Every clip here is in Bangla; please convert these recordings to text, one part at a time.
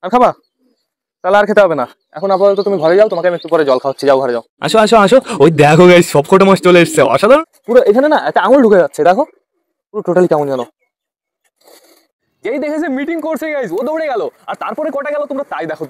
আর খাবা? তাহলে আর খেতে হবে না, এখন আপাতত তুমি ঘরে যাও, তোমাকে আমি একটু পরে জল খাওয়াচ্ছি, যাও ঘরে যাও। আসো আসো আসো, ওই দেখো গাইস সবকটা মাছ চলে এসছে, অসাধারণ। পুরো এখানে না একটা আঙুল ঢুকে যাচ্ছে, দেখো পুরো টোটালি কেমন জানো। যেই দেখেছে মিটিং করছে গাইস, ও দৌড়ে গেল, আর তারপরে কটা গেল তোমরা তাই দেখো।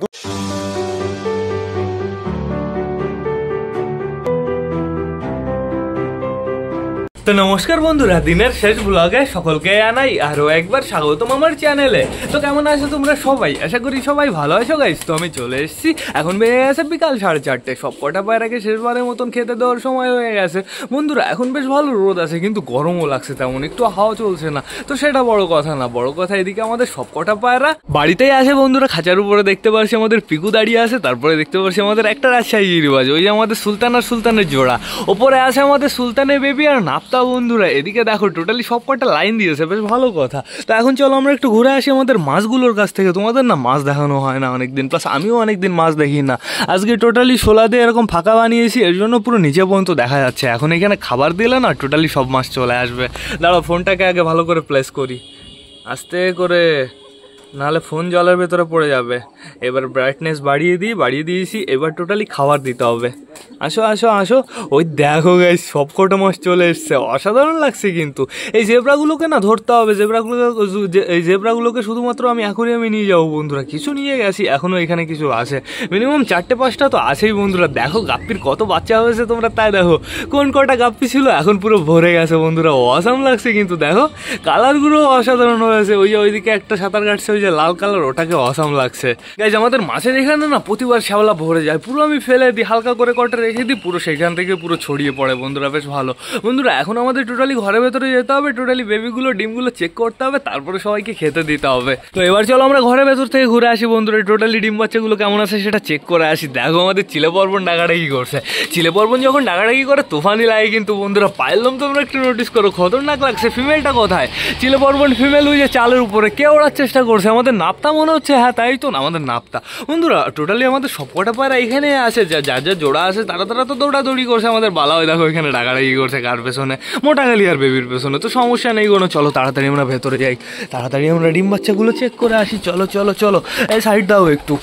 তো নমস্কার বন্ধুরা, দিনের শেষ ব্লগে সকলকে জানাই আরো একবার স্বাগতম আমার চ্যানেলে। তো কেমন আছো তোমরা সবাই? আশা করি সবাই ভালো আছো গাইস। তো আমি চলে এসেছি, এখন বেড়ে গেছে বিকাল 4:30, সব কটা পায়রাকে শেষবারের মতন খেতে দেওয়ার সময় হয়ে গেছে বন্ধুরা। এখন বেশ ভালো রোদ আছে, কিন্তু গরমও লাগছে তেমন, একটু হাওয়া চলছে না। তো সেটা বড় কথা না, বড় কথা এদিকে আমাদের সব কটা পায়রা বাড়িতেই আছে বন্ধুরা। খাঁচার উপরে দেখতে পাচ্ছি আমাদের পিকু দাঁড়িয়ে আছে, তারপরে দেখতে পাচ্ছি আমাদের একটা রাজশাহী গিরিবাজ, ওই যে আমাদের সুলতান আর সুলতানের জোড়া। ওপরে আছে আমাদের সুলতানের বেবি আর নাপ্তা বন্ধুরা। এদিকে দেখো টোটালি সব কটা লাইন দিয়েছে, বেশ ভালো কথা। তো এখন চলো আমরা একটু ঘুরে আসি আমাদের মাছগুলোর কাছ থেকে। তোমাদের না মাছ দেখানো হয় না অনেকদিন, প্লাস আমিও অনেকদিন মাছ দেখি না। আজকে টোটালি শোলা দিয়ে এরকম ফাঁকা বানিয়েছি, এর জন্য পুরো নিচে পর্যন্ত দেখা যাচ্ছে। এখন এখানে খাবার দিলে না টোটালি সব মাছ চলে আসবে। দাঁড়াও ফোনটাকে আগে ভালো করে প্লেস করি, আস্তে করে, নাহলে ফোন জলের ভেতরে পড়ে যাবে। এবার ব্রাইটনেস বাড়িয়ে দিয়েছি। এবার টোটালি খাবার দিতে হবে। আসো আসো আসো, ওই দেখো গাইস সব কটা মাছ চলে এসছে, অসাধারণ লাগছে। কিন্তু এই জেব্রাগুলোকে না ধরতে হবে, এই জেব্রাগুলোকে শুধুমাত্র আমি অ্যাকোরিয়ামে নিয়ে যাবো বন্ধুরা। কিছু নিয়ে গেছি, এখনও এখানে কিছু আছে, মিনিমাম 4-5টা তো আছেই বন্ধুরা। দেখো গাপ্পির কত বাচ্চা হয়েছে তোমরা তাই দেখো। কোন কটা গাপ্পি ছিল এখন পুরো ভরে গেছে বন্ধুরা, অসাম লাগছে। কিন্তু দেখো কালারগুলো অসাধারণ হয়েছে। ওই যে ওইদিকে একটা সাঁতার কাটছে, ওই যে লাল কালার, ওটাকে অসাম লাগছে গাইজ। আমাদের মাছের এখানে না প্রতিবার শ্যাওলা ভরে যায়, পুরো আমি ফেলে দিই, হালকা করে কটা রেখে দিই, পুরো সেখান থেকে পুরো ছড়িয়ে পড়ে বন্ধুরা, বেশ ভালো বন্ধুরা। এখন আমাদের টোটালি ঘরের ভেতরে যেতে হবে, টোটালি বেবিগুলো ডিমগুলো চেক করতে হবে, তারপরে সবাইকে খেতে দিতে হবে। তো এবার চলো আমরা ঘরের ভেতর থেকে ঘুরে আসি বন্ধুরা, টোটালি ডিম বাচ্চাগুলো কেমন আছে সেটা চেক করে আসি। দেখো আমাদের চিলে পর্বন ডাকাডাকি করছে। চিলে পর্বন যখন ডাকাডাকি করে তুফানি লাগে কিন্তু বন্ধুরা, পাইলাম তোমরা একটু নোটিস করো, খতরনাক লাগছে। ফিমেলটা কোথায়? চিলে পর্বন ফিমেল ওই যে চালের উপরে কে ওড়ার চেষ্টা করছে, আমাদের নাপ্তা মনে হচ্ছে। হ্যাঁ তাই তো, না আমাদের নাপ্তা বন্ধুরা। টোটালি আমাদের সবকটা পায়রা এখানে আছে, যার জোড়া আছে তারা তো দৌড়াদৌড়ি করছে। আমাদের বালা ওই দেখো এখানে ডাকাডাকি করছে, কার পেছনে? মোটা গালি আর বেবির পেছনে। তো সমস্যা নেই কোনো, চলো তাড়াতাড়ি আমরা ভেতরে যাই, তাড়াতাড়ি আমরা ডিম বাচ্চাগুলো চেক করে আসি। চলো চলো চলো, এই সাইড দাও একটু।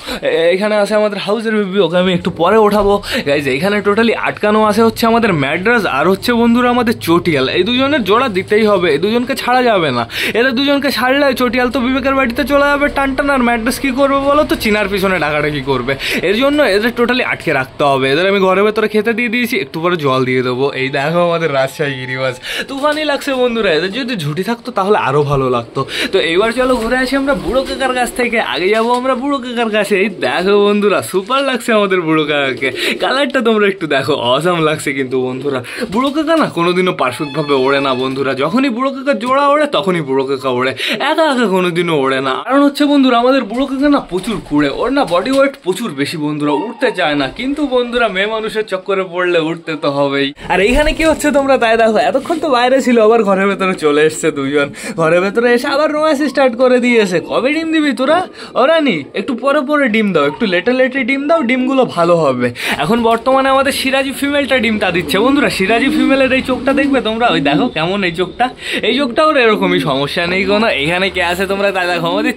এখানে আছে আমাদের হাউসের বেবি, ওকে আমি একটু পরে ওঠাবো গাইজ। এখানে টোটালি আটকানো আছে হচ্ছে আমাদের ম্যাড্রাস আর হচ্ছে বন্ধুরা আমাদের চটিয়াল। এই দুজনের জোড়া দিতেই হবে, এই দুজনকে ছাড়া যাবে না। এদের দুজনকে ছাড়লে চটিয়াল তো বিবেকের বাড়িতে চলে যাবে টান। আর ম্যাড্রাস কি করবে বলো তো? চিনার পিছনে ডাকাডাকি করবে। এর জন্য এদের টোটালি আটকে রাখতে হবে। এদের আমি ঘরের ভেতরে খেতে দিয়ে দিয়েছি, একটু পরে জল দিয়ে দেবো। এই দেখো আমাদের রাজশাহী গিরিবাজ, তুফানি লাগছে বন্ধুরা। এদের যদি ঝুটি থাকতো তাহলে আরো ভালো লাগতো। তো এইবার চলো ঘুরে আসি আমরা বুড়ো কাকার কাছ থেকে। আগে যাবো আমরা বুড়ো কাকার কাছে। এই দেখো বন্ধুরা সুপার লাগছে আমাদের বুড়ো কাকাকে, কালারটা তোমরা একটু দেখো, অসাম লাগছে। কিন্তু বন্ধুরা বুড়ো কাকা না কোনোদিনও পারফেক্ট ভাবে ওড়ে না বন্ধুরা। যখনই বুড়ো কাকা জোড়া ওড়ে তখনই বুড়ো কাকা ওড়ে, একা একা কোনোদিনও ওড়ে না। কারণ হচ্ছে বন্ধুরা আমাদের বুড়ো কাকা না প্রচুর কুড়ে, ওর না বডি ওয়েট প্রচুর বেশি বন্ধুরা, উঠতে চায় না। কিন্তু বন্ধুরা মেয়ে মানুষের চক্করে পড়লে উঠতে তো হবেই। আর এইখানে কি হচ্ছে তোমরা তাই দেখো, এতক্ষণ তো বাইরে ছিল, আবার ঘরের ভেতরে চলে এসছে দুজন। ঘরের ভেতরে এসে আবার রোমান্স স্টার্ট করে দিয়েছে। কবে ডিম দিবি তোরা? ওরা নি একটু পরে পরে ডিম দাও, একটু লেটে ডিম দাও, ডিমগুলো ভালো হবে। এখন বর্তমানে আমাদের সিরাজি ফিমেলটা ডিমটা দিচ্ছে বন্ধুরা। সিরাজি ফিমেলের এই চোখটা দেখবে তোমরা, ওই দেখো কেমন এই চোখটা, এই চোখটা ওর এরকমই, সমস্যা নেই কোনো। এখানে কে আছে তোমরা তাই দেখো, আমাদের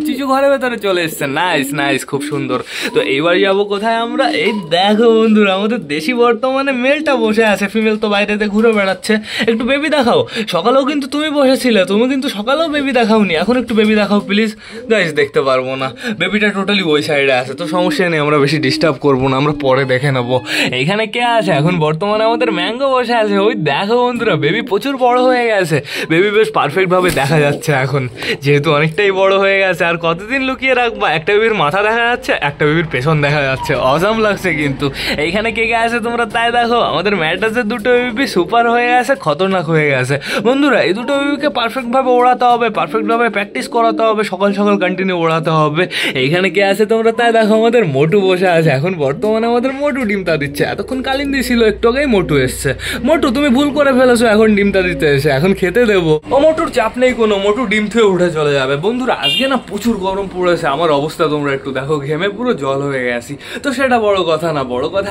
চুচু ঘরের ভেতরে চলে এসছে। নাইস নাইস, খুব সুন্দর। তো এইবার যাবো কোথায় আমরা? এই দেখো বন্ধুরা আমাদের দেশি বর্তমানে মেলটা বসে আছে, ফিমেল তো বাইরেতে ঘুরে বেড়াচ্ছে। একটু বেবি দেখাও। সকালেও কিন্তু তুমি বসেছিলে, তুমি কিন্তু সকালেও বেবি দেখাওনি, এখন একটু বেবি দেখাও প্লিজ। গাইস দেখতে পারবো না, বেবিটা টোটালি ওই সাইডে আছে। তো সমস্যা নেই, আমরা বেশি ডিস্টার্ব করবো না, আমরা পরে দেখে নেবো। এইখানে কে আছে? এখন বর্তমানে আমাদের ম্যাঙ্গো বসে আছে। ওই দেখো বন্ধুরা বেবি প্রচুর বড় হয়ে গেছে, বেবি বেশ পারফেক্ট ভাবে দেখা যাচ্ছে এখন, যেহেতু অনেকটাই বড় হয়ে গেছে। আর কতদিন লুকিয়ে রাখবা? একটা বেবির মাথা দেখা যাচ্ছে, একটা বেবির পেছন দেখা যাচ্ছে, অসাম লাগছে। কিন্তু এইখানে কে কে আছে তোমরা তাই দেখো, আমাদের ম্যাড্রাসের দুটো বেবি সুপার হয়ে গেছে, খতরনাক হয়ে গেছে বন্ধুরা। এই দুটো বেবিকে পারফেক্ট ভাবে ওড়াতে হবে, পারফেক্ট ভাবে প্র্যাকটিস করাতে হবে, সকাল সকাল কন্টিনিউ ওড়াতে হবে। এইখানে কে আছে তোমরা তাই দেখো, আমাদের মোটু বসে আছে। এখন বর্তমানে আমাদের মোটু ডিমটা দিচ্ছে, এতক্ষণ কালিন্দি ছিল, একটু আগেই মোটু এসছে। মোটু তুমি ভুল করে ফেলেছো এখন ডিমটা দিতে এসে, এখন খেতে দেবো। ও মোটুর চাপ নেই কোনো, মোটু ডিম থেকে উঠে চলে যাবে বন্ধুরা। আজকে না প্রচুর গরম পড়েছে, আমার অবস্থা তোমরা একটু দেখো, ঘেমে পুরো জল হয়ে গেছি। তো সেটা বড় কথা না, বড় কথা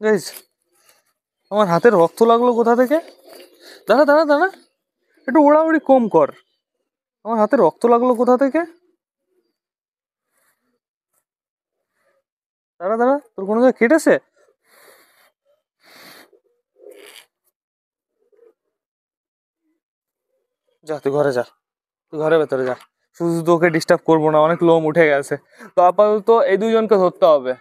গাইস আমার হাতে রক্ত লাগলো কোথা থেকে? দাঁড়া দাঁড়া দাঁড়া, একটু ওড়াউড়ি কম কর। আমার হাতে রক্ত লাগলো কোথা থেকে? দাঁড়া দাঁড়া, তোর কোনো জায়গায় কেটেছে? যা তুই ঘরে যা, তুই ঘরের ভেতরে যা। শুধু তোকে ডিস্টার্ব করবো না, অনেক লোম উঠে গেছে। তো আপাতত এই দুজনকে ধরতে হবে।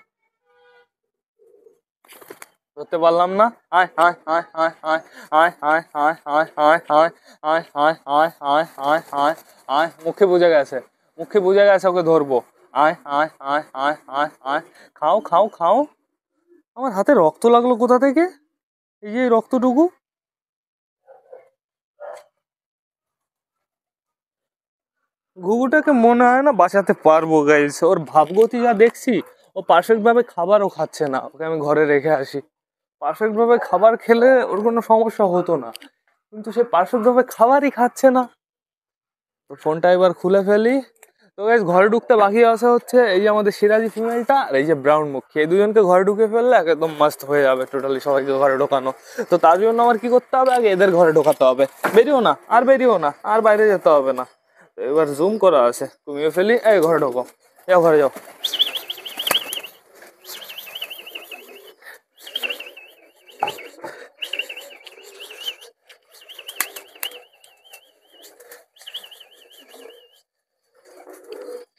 ধরতে পারলাম না। আয় আয় আয় আয় আয় আয় আয় আয় আয় আয় আয় আয় আয় আয় আয় আয় আয় আয়, মুখে বুঝে গেছে, মুখে বুঝে গেছে, ওকে ধরবো। আয় আয় আয় আয় আয় আয়, খাও খাও খাও। আমার হাতে রক্ত লাগলো কোথা থেকে? এই যে এই রক্তটুকু। ঘুঘুটাকে মনে হয় না বাঁচাতে পারবো গাইস, ওর ভাবগতি যা দেখছি। ও পারফেক্ট ভাবে খাবারও খাচ্ছে না, ওকে আমি ঘরে রেখে আসি। পারফেক্ট ভাবে খাবার খেলে ওর কোনো সমস্যা হতো না, কিন্তু সে পারফেক্ট ভাবে খাবারই খাচ্ছে না। তো ফোনটা এবার খুলে ফেলি। তো গাইস ঘরে ঢুকতে বাকি আসা হচ্ছে এই যে আমাদের সিরাজি ফিমেলটা আর এই যে ব্রাউন মুখী, এই দুজনকে ঘরে ঢুকে ফেললে একদম মাস্ত হয়ে যাবে টোটালি সবাইকে ঘরে ঢোকানো। তো তার জন্য আমার কি করতে হবে, আগে এদের ঘরে ঢোকাতে হবে। বেরিও না আর, বেরিও না আর, বাইরে যেতে হবে না। তো এবার জুম করা আছে, কমিয়ে ফেলি। এই ঘরে ঢোকো, যাও ঘরে যাও।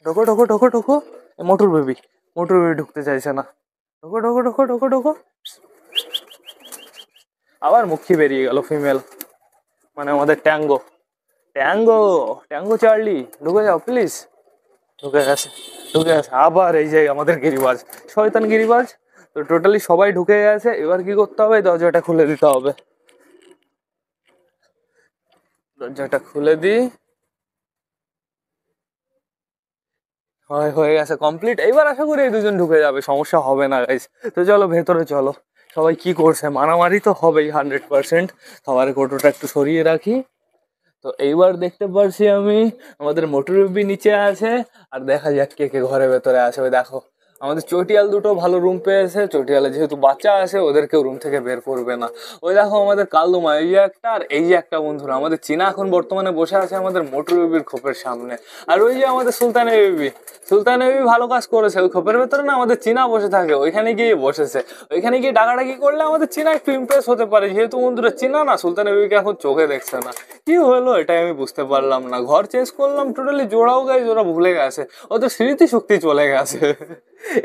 ঢোকো ঢোকো ঢোকো ঢোকো। মোটর বেবি, মোটর বেবি ঢুকতে চাইছে না। ঢোকো ঢোকো ঢোকো ঢোকো ঢোকো। আবার মুখী বেরিয়ে গেল ফিমেল, মানে আমাদের ট্যাঙ্গো। ট্যাঙ্গো, ট্যাঙ্গো চার্লি, ঢুকে যাও প্লিজ। ঢুকে গেছে, ঢুকে গেছে। আবার এই যে আমাদের গিরিবাজ, শয়তান গিরিবাজ। তো টোটালি সবাই ঢুকে গেছে, এবার কি করতে হবে, দরজাটা খুলে দিতে হবে। দরজাটা খুলে দিই। হয়ে গেছে কমপ্লিট। এইবার আশা করি এই দুজন ঢুকে যাবে, সমস্যা হবে না গাইস। তো চলো ভেতরে চলো। সবাই কি করছে, মারামারি তো হবেই 100%। খাবারের কৌটোটা একটু সরিয়ে রাখি। তো এইবার দেখতে পারছি আমি আমাদের মোটর বেবি নিচে আছে। আর দেখা যাক কে কে ঘরের ভেতরে আছে। ওই দেখো আমাদের চটিয়াল দুটো ভালো রুম পেয়েছে। চটিয়ালে যেহেতু বাচ্চা আছে, ওদেরকেও রুম থেকে বের করবে না। ওই দেখো আমাদের কালদমা, এই যে একটা আর এই যে একটা বন্ধুরা। আমাদের চীনা এখন বর্তমানে বসে আছে আমাদের মোটর বেবির খোপের সামনে। আর ওই যে আমাদের সুলতানের বেবি, সুলতানের বেবি ভালো কাজ করেছে। ওই খোপের ভেতরে না আমাদের চীনা বসে থাকে, ওইখানে গিয়ে বসেছে। ওইখানে গিয়ে ডাকাডাকি করলে আমাদের চীনা একটু ইমপ্রেস হতে পারে, যেহেতু বন্ধুরা চীনা না সুলতানের বেবিকে এখন চোখে দেখছে না। কি হলো এটাই আমি বুঝতে পারলাম না। ঘর চেঞ্জ করলাম টোটালি, জোড়াও গাইজ ওরা ভুলে গেছে, ওদের স্মৃতি শক্তি চলে গেছে।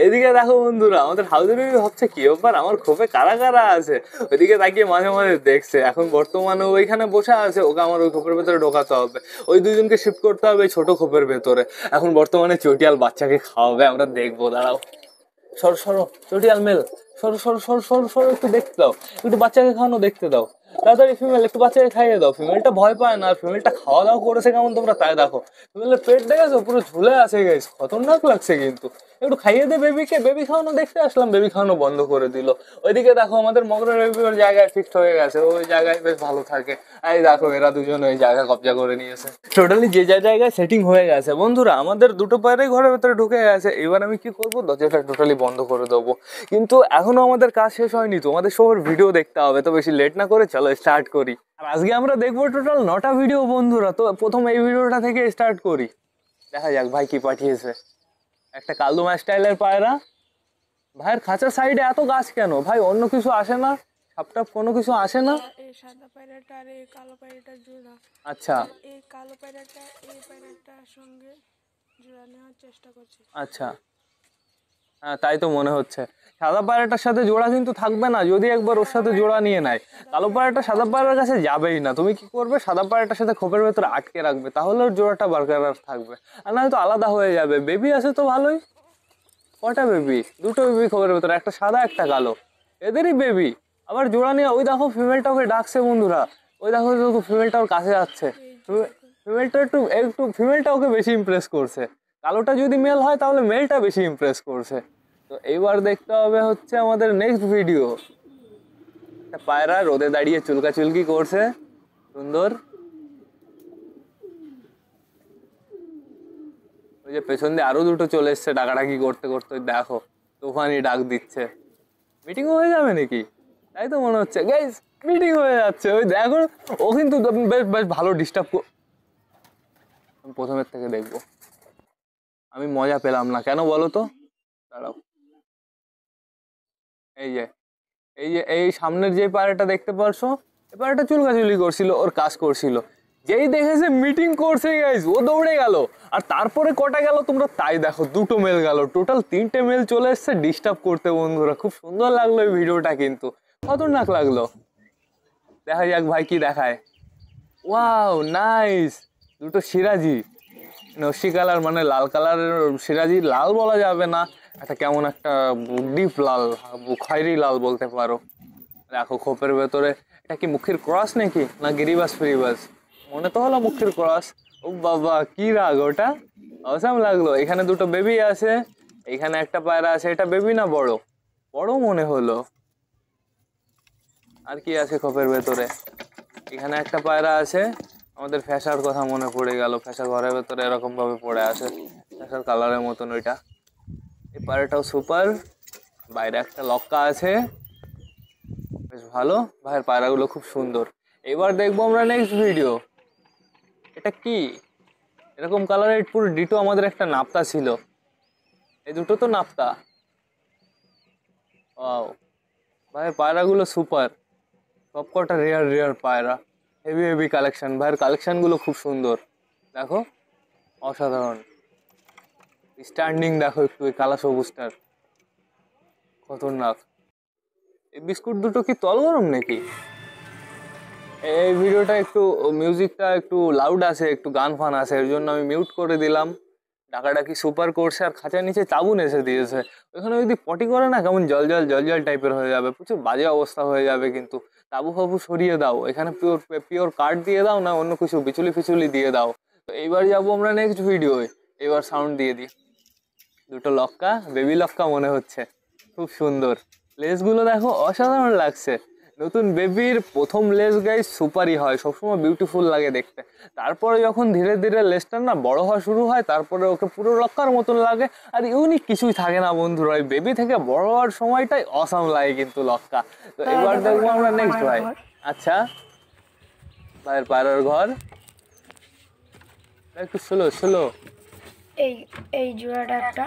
এদিকে দেখো বন্ধুরা আমাদের হাউজের বেবি ভাবছে কি ব্যাপার, আমার খোপে কারা কারা আছে। ওইদিকে তাকিয়ে মাঝে মাঝে দেখছে। এখন বর্তমানে ওইখানে বসে আছে, ওকে আমার ওই খোপের ভেতরে ঢোকাতে হবে। ওই দুজনকে শিফট করতে হবে ছোট খোপের ভেতরে। এখন বর্তমানে চটিয়াল বাচ্চাকে খাওয়াবে, আমরা দেখবো, দাঁড়াও। সরো সরো চটিয়াল মেল, সরো সরো সরো সরো সরো, একটু দেখতে দাও, একটু বাচ্চাকে খাওয়ানো দেখতে দাও। তাড়াতাড়ি ফিমেল একটু বাচ্চাকে খাইয়ে দাও। ফিমেলটা ভয় পায় না, আর ফিমেলটা খাওয়া দাওয়া করেছে কেমন তোমরা তাই দেখো। ফিমেলের পেট দেখেছো, পুরো ঝুলে আছে গাইস, খতরনাক লাগছে কিন্তু। একটু খাইয়ে দে বেবিকে। বেবি খাওয়ানো দেখতে আসলাম, বেবি খাওয়ানো বন্ধ করে দিল। ওইদিকে দেখো আমাদের মগরের বেবি ওর জায়গায় ফিক্সড হয়ে গেছে, ওই জায়গায় বেশ ভালো থাকে। এই দেখো এরা দুজন ওই জায়গা কবজা করে নিয়েছে। টোটালি যে যা জায়গায় সেটিং হয়ে গেছে বন্ধুরা। আমাদের দুটো পায়রাই ঘরের ভেতরে ঢুকে গেছে। এবার আমি কি করবো, দরজাটা টোটালি বন্ধ করে দেবো। কিন্তু এখনো আমাদের কাজ শেষ হয়নি, তোমাদের সবার ভিডিও দেখতে হবে। তো বেশি লেট না করে চলো স্টার্ট করি। আর আজকে আমরা দেখবো টোটাল 9টা ভিডিও বন্ধুরা। তো প্রথম এই ভিডিওটা থেকে স্টার্ট করি। দেখা যাক ভাই কি পাঠিয়েছে। একটা কালদমা স্টাইলের পায়রা। ভাইয়ের খাঁচার সাইডে এত গাছ কেন ভাই, অন্য কিছু আসে না, সাপটাপ কোনো কিছু আসে না? এই সাদা পায়রাটা আর এই কালো পায়রাটার জোড়া। আচ্ছা এই কালো পায়রাটা এই পায়রাটার সঙ্গে জোড়া নেওয়ার চেষ্টা করছে। আচ্ছা, হ্যাঁ তাই তো মনে হচ্ছে। সাদা পায়রাটার সাথে জোড়া কিন্তু থাকবে না যদি একবার ওর সাথে জোড়া নিয়ে নেয়। কালো পায়রাটা সাদা পায়রার কাছে যাবেই না। তুমি কি করবে, সাদা পায়রাটার সাথে খোপের ভেতরে আটকে রাখবে, তাহলে ওর জোড়াটা বরকরার থাকবে। আর না হয়তো আলাদা হয়ে যাবে। বেবি আছে তো ভালোই। কটা বেবি? দুটো বেবি খোপের ভেতরে, একটা সাদা একটা কালো, এদেরই বেবি। আবার জোড়া নিয়ে ওই দেখো ফিমেলটা ওকে ডাকছে বন্ধুরা। ওই দেখো ফিমেলটা ওর কাছে যাচ্ছে। ফিমেলটা একটু একটু ফিমেলটা ওকে বেশি ইমপ্রেস করছে। কালোটা যদি মেল হয় তাহলে মেলটা বেশি ইমপ্রেস করছে। তো এইবার দেখতে হবে হচ্ছে আমাদের নেক্সট ভিডিও। একটা পায়রা রোদে দাঁড়িয়ে চুলকাচুলকি করছে, সুন্দর। ওই যে পেছন দিয়ে আরো দুটো চলে এসছে ডাকাডাকি করতে করতে, দেখো তুফানি ডাক দিচ্ছে। মিটিং হয়ে যাবে নাকি? তাই তো মনে হচ্ছে গাইস, মিটিং হয়ে যাচ্ছে। ওই দেখো, ও কিন্তু বেশ বেশ ভালো ডিস্টার্ব। আমি প্রথমের থেকে দেখবো। আমি মজা পেলাম না কেন বলো তো? দাঁড়াও, এই যে এই সামনের যে পায়রাটা দেখতে পারছো, এই পায়রাটা চুলকাচুলি করছিল, ওর কাজ করছিল। যেই দেখেছে মিটিং করছে গাইস, ও দৌড়ে গেল। আর তারপরে কটা গেল তোমরা তাই দেখো, দুটো মেল গেল, টোটাল 3টে মেল চলে এসছে ডিস্টার্ব করতে। বন্ধুরা খুব সুন্দর লাগলো এই ভিডিওটা, কিন্তু খতরনাক লাগলো। দেখা যাক ভাই কি দেখায়। ওয়াও নাইস, দুটো সিরাজি, নস্যি কালার মানে লাল কালারের সিরাজি। লাল বলা যাবে না, একটা কেমন একটা ডিপ লাল, খয়েরি লাল বলতে পারো। দেখো খোপের ভেতরে, এটা কি মুখের ক্রস নাকি না গিরিবাস ফিরিবাস? মনে তো হলো মুখের ক্রস। ও বাবা কি রাগ ওটা, অসাম লাগলো। এখানে দুটো বেবি আছে, এখানে একটা পায়রা আছে। এটা বেবি না বড়? বড় মনে হলো। আর কি আছে খোপের ভেতরে? এখানে একটা পায়রা আছে। আমাদের ফ্যাশার কথা মনে পড়ে গেল, ফ্যাশা ঘরের ভেতরে এরকম ভাবে পড়ে আছে, ফ্যাশার কালারের মতন ওইটা। এই পায়রাটাও সুপার। বাইরে একটা লক্কা আছে, বেশ ভালো। ভাইয়ের পায়রাগুলো খুব সুন্দর। এবার দেখবো আমরা নেক্সট ভিডিও। এটা কি এরকম কালারের পুরো ডিটো? আমাদের একটা নাপ্তা ছিল, এই দুটো তো নাপ্তা। ওয়াও, ভাইয়ের পায়রাগুলো সুপার, সবকটা রেয়ার রেয়ার পায়রা। হেভি হেভি কালেকশন, ভাইয়ের কালেকশনগুলো খুব সুন্দর। দেখো অসাধারণ। স্ট্যান্ডিং দেখো একটু, এই কালা সবুজটার খতরনাক। এই বিস্কুট দুটো কি তল গরম নাকি? এই ভিডিওটা একটু মিউজিকটা একটু লাউড আছে, একটু গান ফান আছে, এর জন্য আমি মিউট করে দিলাম। ডাকাডাকি সুপার করছে, আর খাঁচার নিচে চাবুন এসে দিয়েছে। ওখানে যদি পটি করে না, কেমন জল জল জল জল টাইপের হয়ে যাবে, প্রচুর বাজে অবস্থা হয়ে যাবে। কিন্তু তাবু ফাবু সরিয়ে দাও, এখানে পিওর পিওর কাঠ দিয়ে দাও, না অন্য কিছু বিচুলি ফিচুলি দিয়ে দাও। তো এইবার যাবো আমরা নেক্সট ভিডিওয়। এবার সাউন্ড দিয়ে দিই। দুটো লক্কা, বেবি লক্কা মনে হচ্ছে, খুব সুন্দর। লেসগুলো দেখো অসাধারণ লাগছে। নতুন বেবির প্রথম লেস গাইস সুপারই হয়, সবসময় বিউটিফুল লাগে দেখতে। তারপরে যখন ধীরে ধীরে লেসটা না বড় হওয়া শুরু হয়, তারপরে ওকে পুরো লক্কার মতন লাগে। আর ইউনিক কিছুই থাকে না বন্ধুরা, ওই বেবি থেকে বড় হওয়ার সময়টাই অসাম লাগে কিন্তু লক্কা। তো এবার দেখবো আমরা নেক্সট ভাই। আচ্ছা, ভাইয়ের পায়রার ঘর একটু স্লো স্লো। এই এই জোড়াটা একটা,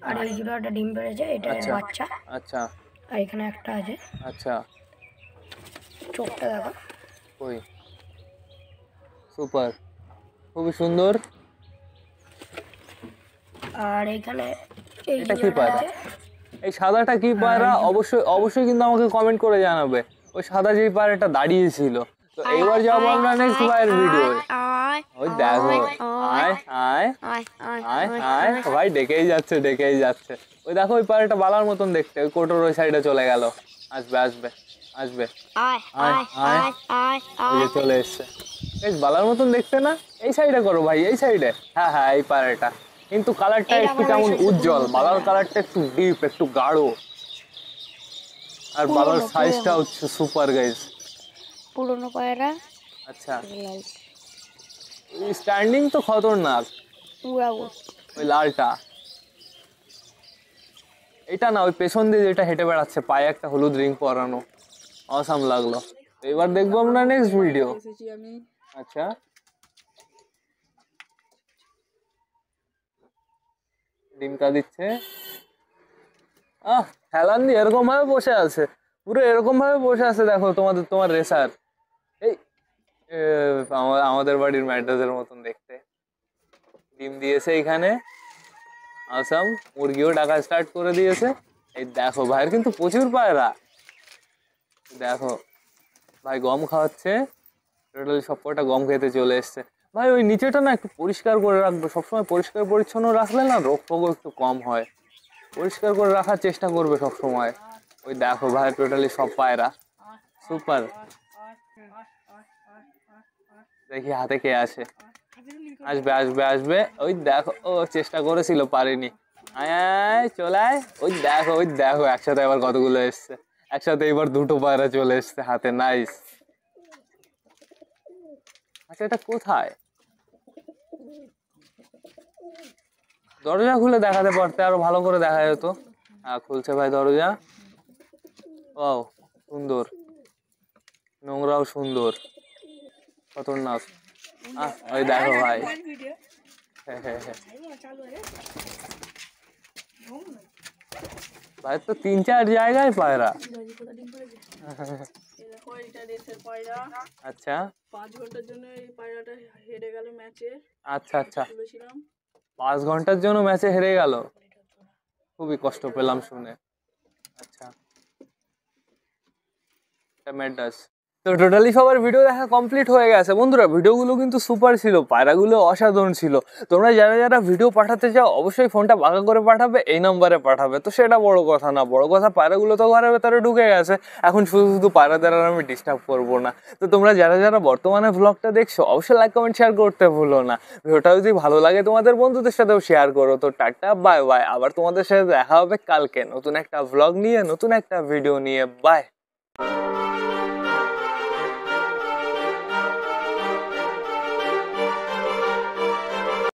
আর এই জোড়াটা ডিম পেড়েছে, এটা এর বাচ্চা। আচ্ছা আর এখানে একটা আছে, আচ্ছা, চোখটা দেখো। ওই সুপার, খুবই সুন্দর। আর এখানে এই এটা কি জোড়াটা পায়রা? আছে। এই সাদাটা কি পায়রা? অবশ্যই অবশ্যই কিন্তু আমাকে কমেন্ট করে জানাবে। ওই সাদা যেই পায়রাটা দাঁড়িয়েছিল। তো এইবার যাবো আমরা নেক্সট ভাইয়ের ভিডিও। ওই দেখো, আয় আয় আয় আয়, ভাই ডেকেই যাচ্ছে ডেকেই যাচ্ছে। ওই দেখো ওই পায়রাটা বালার মতন দেখতে, ওই কোটোর ওই সাইডে চলে গেল। আসবে আসবে আসবে, আয় আয়, ওই যে চলে এসছে। বেশ বালার মতন দেখতে না? এই সাইডে করো ভাই, এই সাইডে। হ্যাঁ হ্যাঁ, এই পায়রাটা কিন্তু কালারটা একটু কেমন উজ্জ্বল, বালার কালারটা একটু ডিপ, একটু গাঢ়। আর বালার সাইজটা হচ্ছে সুপার গাইস। পুরনো পায়রা। আচ্ছা, স্ট্যান্ডিং তো খতরনাক। উড়াবো। ওই লালটা, এটা না, ওই পেছন দিয়ে যেটা হেঁটে বেড়াচ্ছে, পায়ে একটা হলুদ রিং পরানো, অসাম লাগলো। এবার দেখবো আমরা নেক্সট ভিডিও। আচ্ছা, ডিমটা দিচ্ছে। হেলান দিয়ে এরকম ভাবে বসে আছে, পুরো এরকম ভাবে বসে আছে। দেখো তোমার রেসার, এই আমাদের বাড়ির ম্যাড্রাসের মতন দেখতে। ডিম দিয়েছে এখানে, আসাম। মুরগিও ডাকা স্টার্ট করে দিয়েছে। এই দেখো ভাইয়ের কিন্তু প্রচুর পায়রা। দেখো ভাই গম খাওয়াচ্ছে, টোটালি সবকটা গম খেতে চলে এসছে। ভাই ওই নিচেটা না একটু পরিষ্কার করে রাখবে, সবসময় পরিষ্কার পরিচ্ছন্ন রাখলে না রোগ ফোগও একটু কম হয়। পরিষ্কার করে রাখার চেষ্টা করবে সব সময়। ওই দেখো ভাই টোটালি সব পায়রা সুপার। দেখি হাতে কে আসে। আসবে আসবে আসবে, ওই দেখো, ও চেষ্টা করেছিল পারেনি। আয় আয় চলে আয়। ওই দেখো একসাথে আবার কতগুলো এসছে, একসাথে এবার দুটো পায়রা চলে এসছে হাতে। নাইস। আচ্ছা, এটা কোথায়? দরজা খুলে দেখাতে পারতে, আরো ভালো করে দেখা যেত। খুলছে ভাই দরজা। ওয়াও, সুন্দর, নোংরাও সুন্দর, খতরনাক। ওই দেখো ভাই, ভাই তো 3-4 জায়গায় পায়রা। দেখো এটা দেশের পায়রা। আচ্ছা 5 ঘন্টার জন্য এই পায়রাটা হেরে গেল ম্যাচে, আচ্ছা আচ্ছা, তুলেছিলাম। 5 ঘন্টার জন্য ম্যাচে হেরে গেল, খুবই কষ্ট পেলাম শুনে। আচ্ছা, এটা ম্যাডাস। তো টোটালি সবার ভিডিও দেখা কমপ্লিট হয়ে গেছে বন্ধুরা। ভিডিওগুলো কিন্তু সুপার ছিল, পায়রাগুলো অসাধারণ ছিল। তোমরা যারা যারা ভিডিও পাঠাতে চাও অবশ্যই ফোনটা বাঁকা করে পাঠাবে, এই নম্বরে পাঠাবে। তো সেটা বড় কথা না, বড় কথা পায়রাগুলো তো ঘরের ভেতরে ঢুকে গেছে, এখন শুধু শুধু পায়রাদের আর আমি ডিস্টার্ব করবো না। তো তোমরা যারা যারা বর্তমানে ভ্লগটা দেখছো অবশ্যই লাইক কমেন্ট শেয়ার করতে ভুলো না। ভিডিওটা যদি ভালো লাগে তোমাদের বন্ধুদের সাথেও শেয়ার করো। তো টাটা বাই বাই, আবার তোমাদের সাথে দেখা হবে কালকে নতুন একটা ভ্লগ নিয়ে, নতুন একটা ভিডিও নিয়ে। বাই।